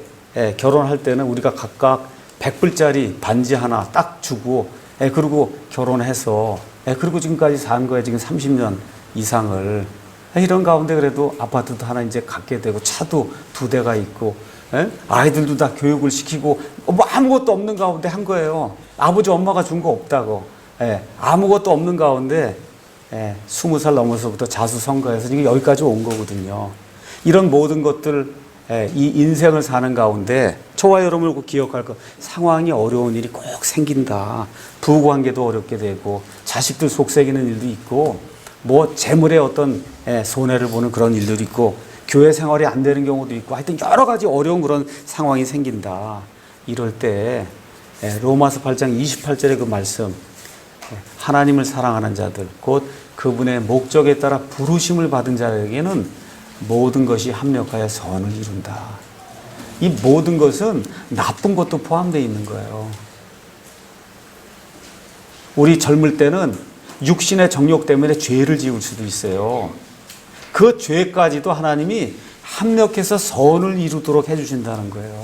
결혼할 때는 우리가 각각 100불짜리 반지 하나 딱 주고, 그리고 결혼해서, 그리고 지금까지 산 거예요. 지금 30년 이상을. 이런 가운데 그래도 아파트도 하나 이제 갖게 되고, 차도 2대가 있고, 아이들도 다 교육을 시키고 뭐 아무것도 없는 가운데 한 거예요. 아버지 엄마가 준 거 없다고. 아무것도 없는 가운데 20살 넘어서부터 자수성가해서 지금 여기까지 온 거거든요. 이런 모든 것들 이 인생을 사는 가운데 저와 여러분을 꼭 기억할 것, 상황이 어려운 일이 꼭 생긴다. 부부관계도 어렵게 되고 자식들 속썩이는 일도 있고 뭐 재물의 어떤 손해를 보는 그런 일들도 있고 교회 생활이 안 되는 경우도 있고 하여튼 여러 가지 어려운 그런 상황이 생긴다. 이럴 때 로마서 8장 28절의 그 말씀, 하나님을 사랑하는 자들 곧 그분의 목적에 따라 부르심을 받은 자에게는 모든 것이 합력하여 선을 이룬다. 이 모든 것은 나쁜 것도 포함되어 있는 거예요. 우리 젊을 때는 육신의 정욕 때문에 죄를 지을 수도 있어요. 그 죄까지도 하나님이 합력해서 선을 이루도록 해주신다는 거예요.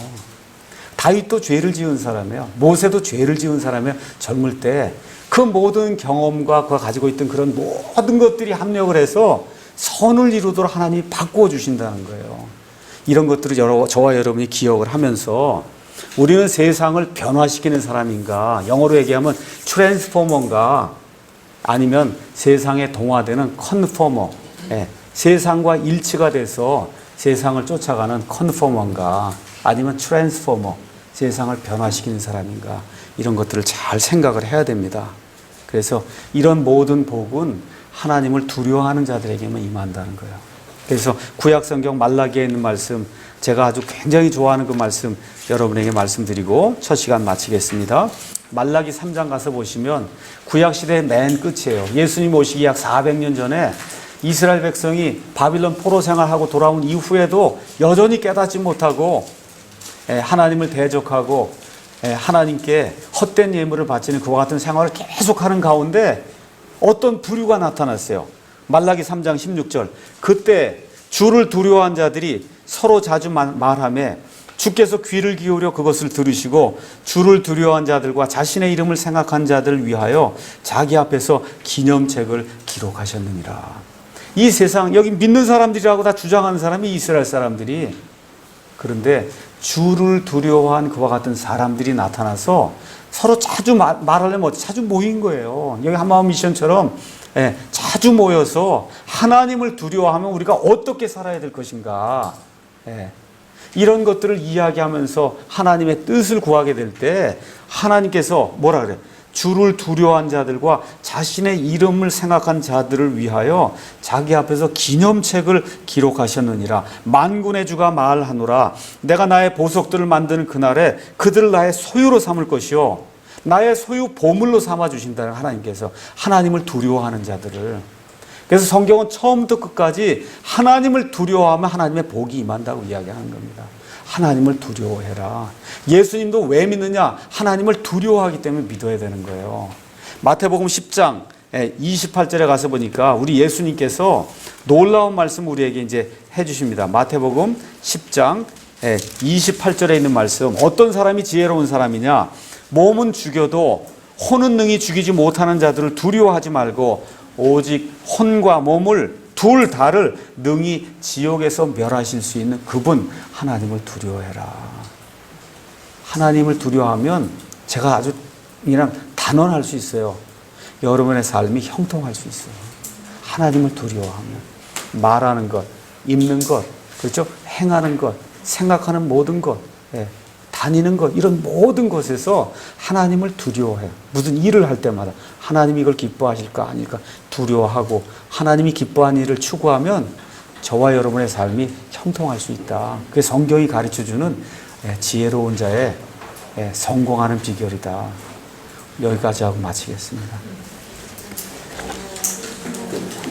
다윗도 죄를 지은 사람이에요. 모세도 죄를 지은 사람이에요. 젊을 때 그 모든 경험과 그가 가지고 있던 그런 모든 것들이 합력을 해서 선을 이루도록 하나님이 바꾸어 주신다는 거예요. 이런 것들을 저와 여러분이 기억을 하면서 우리는 세상을 변화시키는 사람인가, 영어로 얘기하면 트랜스포머인가, 아니면 세상에 동화되는 컨포머, 세상과 일치가 돼서 세상을 쫓아가는 컨포머인가, 아니면 트랜스포머, 세상을 변화시키는 사람인가, 이런 것들을 잘 생각을 해야 됩니다. 그래서 이런 모든 복은 하나님을 두려워하는 자들에게만 임한다는 거예요. 그래서 구약성경 말라기에 있는 말씀, 제가 아주 굉장히 좋아하는 그 말씀 여러분에게 말씀드리고 첫 시간 마치겠습니다. 말라기 3장 가서 보시면 구약시대의 맨 끝이에요. 예수님 오시기 약 400년 전에 이스라엘 백성이 바빌론 포로 생활하고 돌아온 이후에도 여전히 깨닫지 못하고 하나님을 대적하고 하나님께 헛된 예물을 바치는 그와 같은 생활을 계속하는 가운데 어떤 부류가 나타났어요. 말라기 3장 16절, 그때 주를 두려워한 자들이 서로 자주 말하며 주께서 귀를 기울여 그것을 들으시고 주를 두려워한 자들과 자신의 이름을 생각한 자들을 위하여 자기 앞에서 기념책을 기록하셨느니라. 이 세상, 여기 믿는 사람들이라고 다 주장하는 사람이 이스라엘 사람들이, 그런데 주를 두려워한 그와 같은 사람들이 나타나서 서로 자주 말하려면 자주 모인 거예요. 여기 한마음 미션처럼 자주 모여서 하나님을 두려워하면 우리가 어떻게 살아야 될 것인가, 이런 것들을 이야기하면서 하나님의 뜻을 구하게 될 때 하나님께서 뭐라 그래? 주를 두려워한 자들과 자신의 이름을 생각한 자들을 위하여 자기 앞에서 기념책을 기록하셨느니라. 만군의 주가 말하노라. 내가 나의 보석들을 만드는 그날에 그들을 나의 소유로 삼을 것이요, 나의 소유 보물로 삼아 주신다는 하나님께서 하나님을 두려워하는 자들을. 그래서 성경은 처음부터 끝까지 하나님을 두려워하면 하나님의 복이 임한다고 이야기하는 겁니다. 하나님을 두려워해라. 예수님도 왜 믿느냐? 하나님을 두려워하기 때문에 믿어야 되는 거예요. 마태복음 10장 28절에 가서 보니까 우리 예수님께서 놀라운 말씀 우리에게 이제 해주십니다. 마태복음 10장 28절에 있는 말씀, 어떤 사람이 지혜로운 사람이냐? 몸은 죽여도 혼은 능히 죽이지 못하는 자들을 두려워하지 말고 오직 혼과 몸을 둘 다를 능히 지옥에서 멸하실 수 있는 그분 하나님을 두려워해라. 하나님을 두려워하면 제가 아주 그냥 단언할 수 있어요. 여러분의 삶이 형통할 수 있어요. 하나님을 두려워하면 말하는 것, 입는 것, 그렇죠? 행하는 것, 생각하는 모든 것, 다니는 것, 이런 모든 것에서 하나님을 두려워해요. 무슨 일을 할 때마다 하나님이 이걸 기뻐하실까 아닐까 두려워하고 하나님이 기뻐하는 일을 추구하면 저와 여러분의 삶이 형통할 수 있다. 그게 성경이 가르쳐주는 지혜로운 자의 성공하는 비결이다. 여기까지 하고 마치겠습니다.